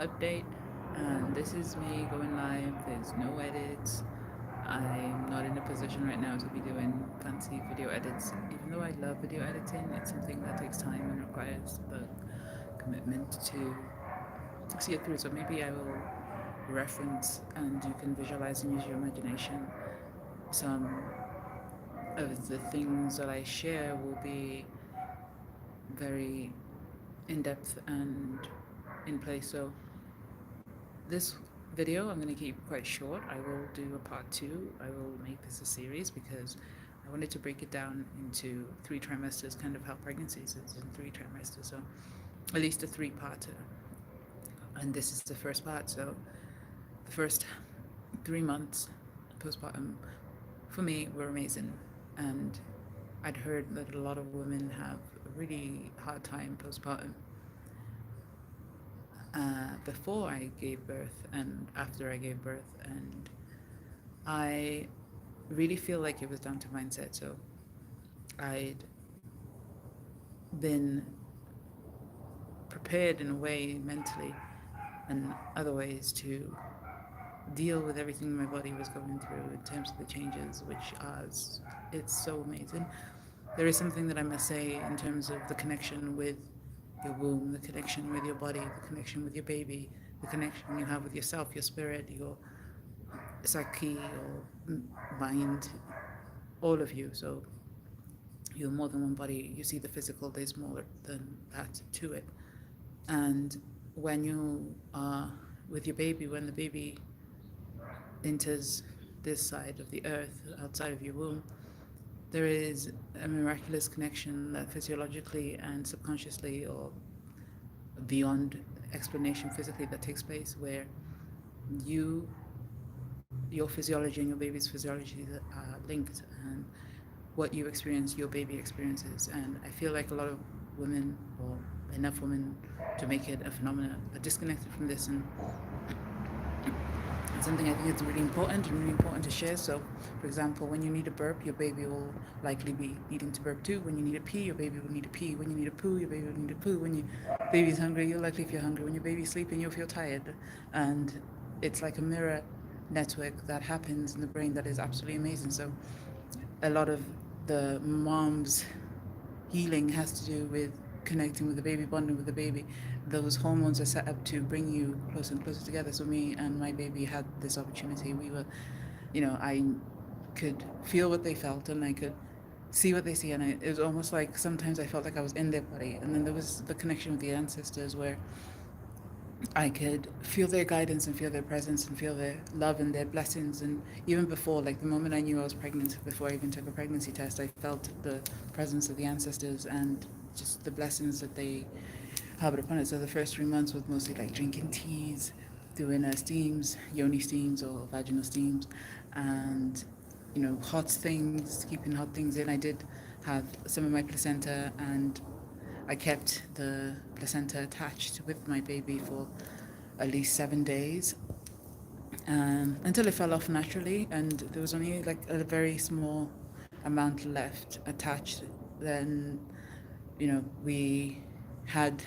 update. And this is me going live. There's no edits. I'm not in a position right now to be doing fancy video edits. Even though I love video editing, it's something that takes time and requires the commitment to see it through. So maybe I will reference and you can visualize and use your imagination. Some of the things that I share will be very in depth and in place. So this video I'm going to keep quite short. I will do a part two. I will make this a series because I wanted to break it down into 3 trimesters, kind of how pregnancies is in 3 trimesters. So at least a 3-parter. And this is the first part. So the first 3 months postpartum for me were amazing. And I'd heard that a lot of women have a really hard time postpartum. Before I gave birth and after I gave birth, and I really feel like it was down to mindset. So I'd been prepared in a way mentally and other ways to deal with everything my body was going through in terms of the changes, which it's so amazing. There is something that I must say in terms of the connection with your womb, the connection with your body, the connection with your baby, the connection you have with yourself, your spirit, your psyche, your mind, all of you. So you're more than one body. You see the physical, there's more than that to it. And when you are with your baby, when the baby enters this side of the earth, outside of your womb, there is a miraculous connection that physiologically and subconsciously or beyond explanation physically that takes place where your physiology and your baby's physiology are linked, and what you experience, your baby experiences. And I feel like a lot of women, or enough women to make it a phenomenon, are disconnected from this, and it's something I think it's really important to share. So, for example, when you need a burp, your baby will likely be needing to burp too. When you need a pee, your baby will need a pee. When you need a poo, your baby will need a poo. When your baby's hungry, you'll likely feel hungry. When your baby's sleeping, you'll feel tired. And it's like a mirror network that happens in the brain that is absolutely amazing. So a lot of the mom's healing has to do with connecting with the baby, bonding with the baby. Those hormones are set up to bring you closer and closer together. So me and my baby had this opportunity. We were, I could feel what they felt and I could see what they see. And it was almost like sometimes I felt like I was in their body. And then there was the connection with the ancestors where I could feel their guidance and feel their presence and feel their love and their blessings. And even before, like the moment I knew I was pregnant, before I even took a pregnancy test, I felt the presence of the ancestors and just the blessings that they harbored upon it. So the first 3 months was mostly like drinking teas, doing steams, yoni steams or vaginal steams, and hot things, keeping hot things in. I did have some of my placenta, and I kept the placenta attached with my baby for at least 7 days, until it fell off naturally, and there was only like a very small amount left attached. Then, we had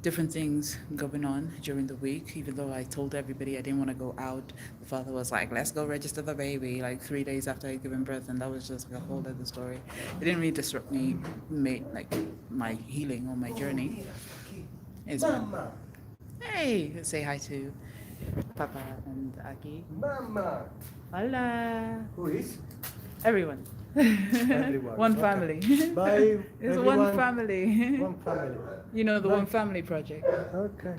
different things going on during the week. Even though I told everybody I didn't want to go out, the father was like, let's go register the baby, like 3 days after I'd given birth, and that was just like a whole other story. It didn't really disrupt me, like my healing or my journey. It's Mama. Hey, say hi to Papa and Aki. Mama. Hola. Who is? Everyone. Everyone. One Okay. family. Bye. It's everyone. one family. One family. The Bye. One Family Project. Okay.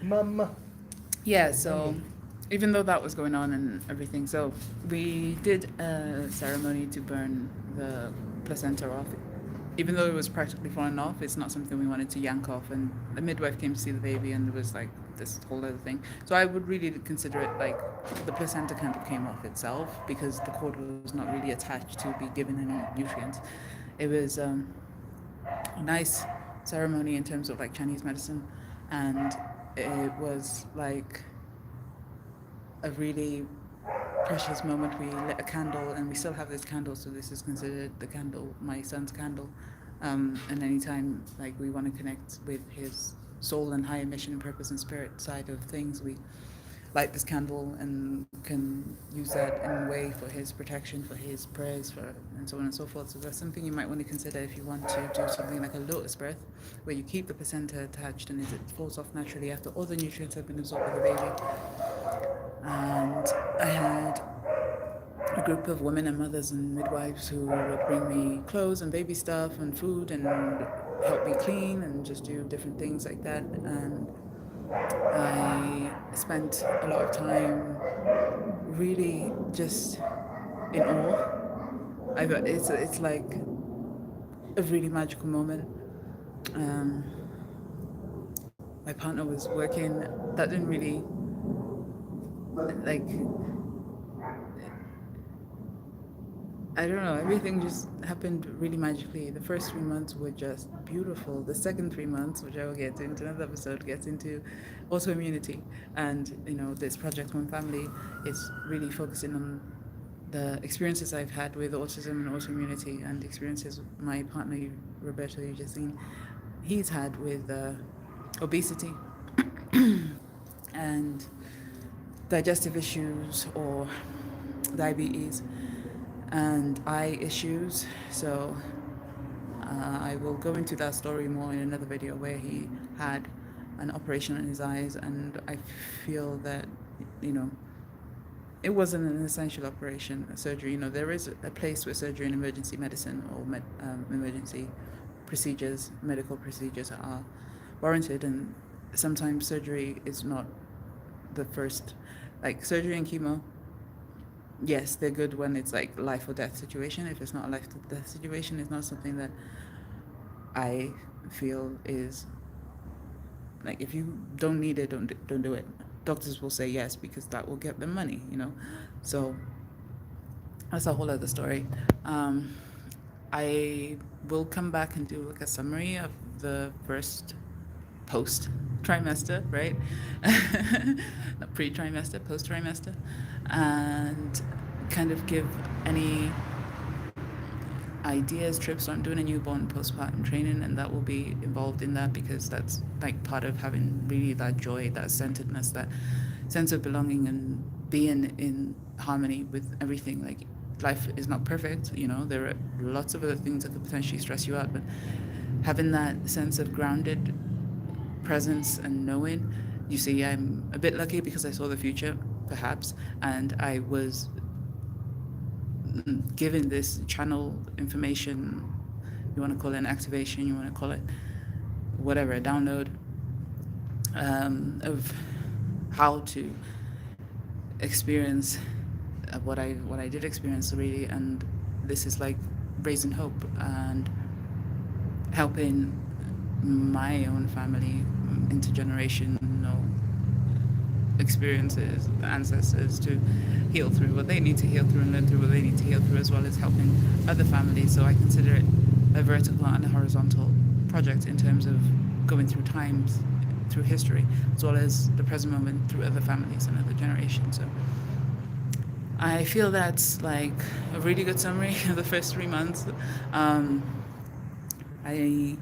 Mama. Yeah, so even though that was going on and everything, so we did a ceremony to burn the placenta off. Even though it was practically falling off, it's not something we wanted to yank off. And the midwife came to see the baby, and it was like this whole other thing. So I would really consider it like the placenta kind of came off itself because the cord was not really attached to be given any nutrients. It was a nice ceremony in terms of like Chinese medicine, and it was like a really precious moment. We lit a candle, and we still have this candle, so this is considered the candle, my son's candle. And anytime like we want to connect with his soul and higher mission, purpose, and spirit side of things, we light this candle and can use that in a way for his protection, for his prayers, for and so on and so forth. So that's something you might want to consider if you want to do something like a lotus birth, where you keep the placenta attached and it falls off naturally after all the nutrients have been absorbed by the baby. And I had a group of women and mothers and midwives who would bring me clothes and baby stuff and food and help me clean and just do different things like that. And I spent a lot of time really just in awe. It's like a really magical moment. Um, my partner was working. That didn't really like. I don't know. Everything just happened really magically. The first 3 months were just beautiful. The second 3 months, which I will get into another episode, gets into autoimmunity, and this project One Family is really focusing on the experiences I've had with autism and autoimmunity, and experiences my partner Roberto Eugene he's had with obesity and digestive issues or diabetes and eye issues. So I will go into that story more in another video, where he had an operation on his eyes, and I feel that it wasn't an essential operation, a surgery. There is a place where surgery and emergency medicine or emergency procedures, medical procedures are warranted, and sometimes surgery is not the first, like surgery and chemo. Yes, they're good when it's like life or death situation. If it's not a life or death situation, it's not something that I feel is like, if you don't need it, don't do it. Doctors will say yes because that will get them money, So that's a whole other story. I will come back and do like a summary of the first post trimester, right? Not pre trimester, post trimester, and kind of give any ideas, trips on doing a newborn postpartum training, and that will be involved in that, because that's like part of having really that joy, that centeredness, that sense of belonging and being in harmony with everything. Like, life is not perfect, there are lots of other things that could potentially stress you out, but having that sense of grounded presence and knowing, you see, I'm a bit lucky because I saw the future, perhaps, and I was given this channel information, you want to call it an activation, you want to call it whatever, a download, of how to experience what I did experience, really. And this is like raising hope and helping my own family, intergenerational experiences, ancestors, to heal through what they need to heal through and learn through what they need to heal through, as well as helping other families. So I consider it a vertical and a horizontal project in terms of going through times, through history, as well as the present moment through other families and other generations. So I feel that's like a really good summary of the first 3 months. I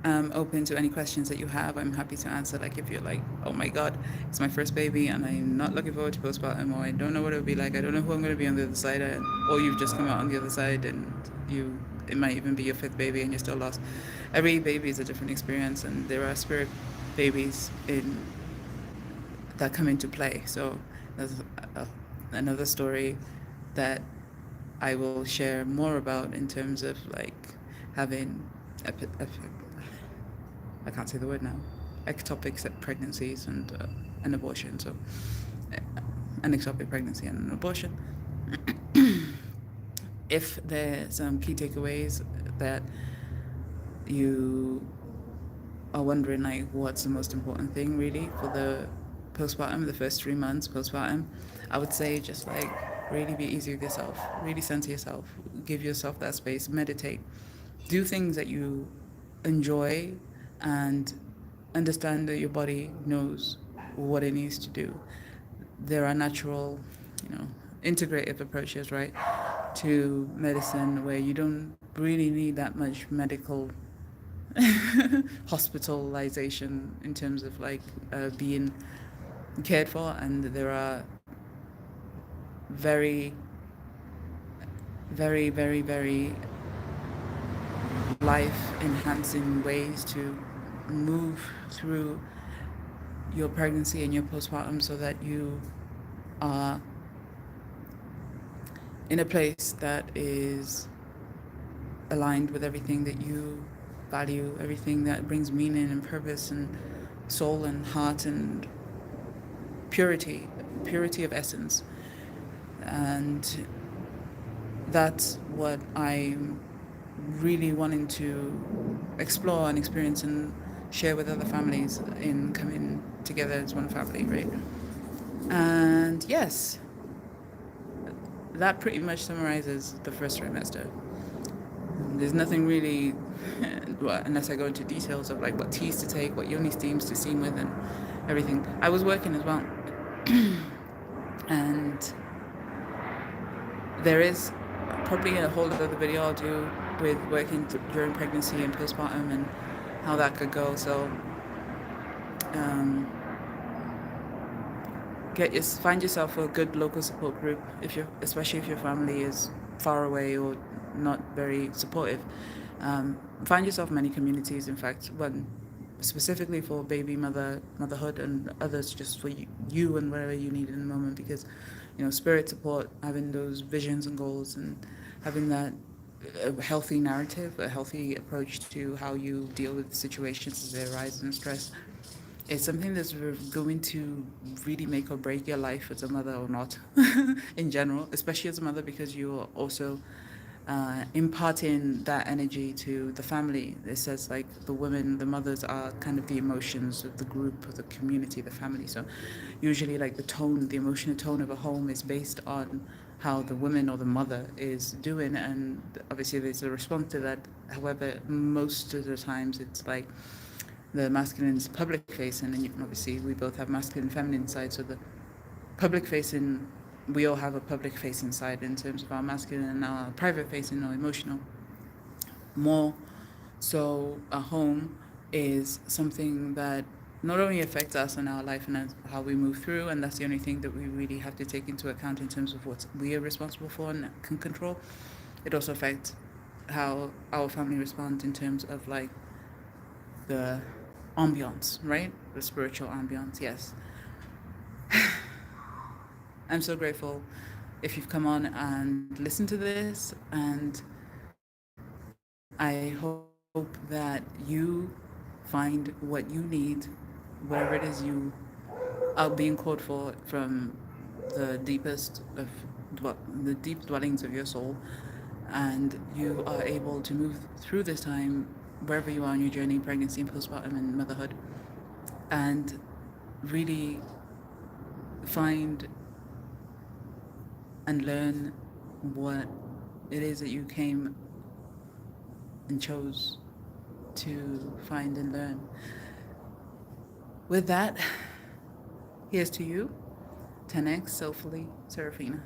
am open to any questions that you have. I'm happy to answer. Like, if you're like, oh my God, it's my first baby and I'm not looking forward to postpartum, or I don't know what it would be like, I don't know who I'm going to be on the other side, or you've just come out on the other side and it might even be your fifth baby and you're still lost. Every baby is a different experience, and there are spirit babies that come into play. So there's another story that I will share more about in terms of like having I can't say the word now, ectopic pregnancies and an abortion. So an ectopic pregnancy and an abortion. If there's some key takeaways that you are wondering, like, what's the most important thing really for the postpartum, the first 3 months postpartum, I would say just like really be easy with yourself, really center yourself, give yourself that space, meditate, do things that you enjoy, and understand that your body knows what it needs to do. There are natural, integrative approaches, right, to medicine, where you don't really need that much medical hospitalization in terms of like being cared for, and there are very, very, very, very life enhancing ways to move through your pregnancy and your postpartum so that you are in a place that is aligned with everything that you value, everything that brings meaning and purpose and soul and heart and purity of essence. And that's what I'm really wanting to explore and experience and share with other families in coming together as one family, right? And yes, that pretty much summarizes the first trimester. There's nothing really, well, unless I go into details of like what teas to take, what yoni steams to steam with, and everything. I was working as well, and there is probably a whole other video I'll do with working during pregnancy and postpartum and how that could go. So um, find yourself a good local support group especially if your family is far away or not very supportive. Find yourself many communities, in fact, one specifically for motherhood, and others just for you and whatever you need in the moment, because spirit support, having those visions and goals, and having that a healthy narrative, a healthy approach to how you deal with situations as they arise and stress. It's something that's going to really make or break your life as a mother or not, in general, especially as a mother, because you're also imparting that energy to the family. It says like the women, the mothers are kind of the emotions of the group, of the community, the family. So usually like the emotional tone of a home is based on how the woman or the mother is doing, and obviously there's a response to that. However, most of the times it's like the masculine is public facing, and obviously we both have masculine and feminine side. So the public facing, we all have a public facing side in terms of our masculine and our private facing or emotional. More so, a home is something that not only affects us and our life and how we move through, and that's the only thing that we really have to take into account in terms of what we are responsible for and can control. It also affects how our family responds in terms of like the ambiance, right? The spiritual ambiance, yes. I'm so grateful if you've come on and listened to this, and I hope that you find what you need, whatever it is you are being called for from the deepest of the deep dwellings of your soul, and you are able to move through this time wherever you are on your journey, pregnancy and postpartum and motherhood, and really find and learn what it is that you came and chose to find and learn. With that, here's to you, 10x Soulfully Serafina.